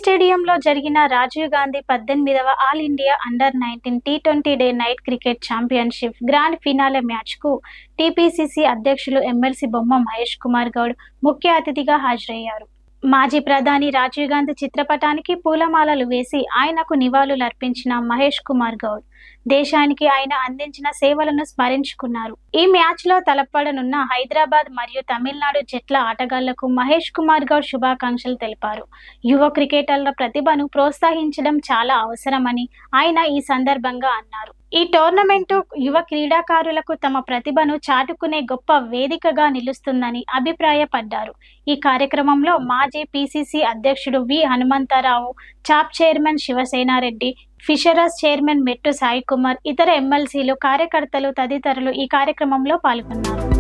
స్టేడియంలో జరిగిన రాజీవ్ గాంధీ 18వ ఆల్ ఇండియా అండర్-19 టీ20 day night cricket championship grand finale మ్యాచ్కు టీపీసీసీ అధ్యక్షులు ఎమ్మెల్సీ బొమ్మ మహేష్ కుమార్ గౌడ్ ముఖ్య అతిథిగా హాజరయ్యారు. మాజీ ప్రధాని రాజీవ్ గాంధీ చిత్రపటానికి పూలమాలలు వేసి ఆయనకు నివాళులర్పించిన మహేష్ కుమార్ గౌడ్ దేశానికి ఆయన అందించిన సేవలను స్మరించుకున్నారు. ఈ మ్యాచ్లో తలపడనున్న హైదరాబాద్ మరియు తమిళనాడు జట్ల ఆటగాళ్లకు మహేష్ కుమార్ గౌడ్ శుభాకాంక్షలు తెలిపారు. యువ క్రికెటర్ల ప్రతిభను ప్రోత్సహించడం చాలా అవసరమని ఆయన ఈ సందర్భంగా అన్నారు. ఈ టోర్నమెంటు యువ క్రీడాకారులకు తమ ప్రతిభను చాటుకునే గొప్ప వేదికగా నిలుస్తుందని అభిప్రాయపడ్డారు. ఈ కార్యక్రమంలో మాజీ పీసీసీ అధ్యక్షుడు వి హనుమంతరావు, చాప్ chairman Sivasenareddy, fisheries chairman Mettu Sai Kumar, ఇతర ఎమ్మెల్సీలు, కార్యకర్తలు తదితరులు ఈ కార్యక్రమంలో పాల్గొన్నారు.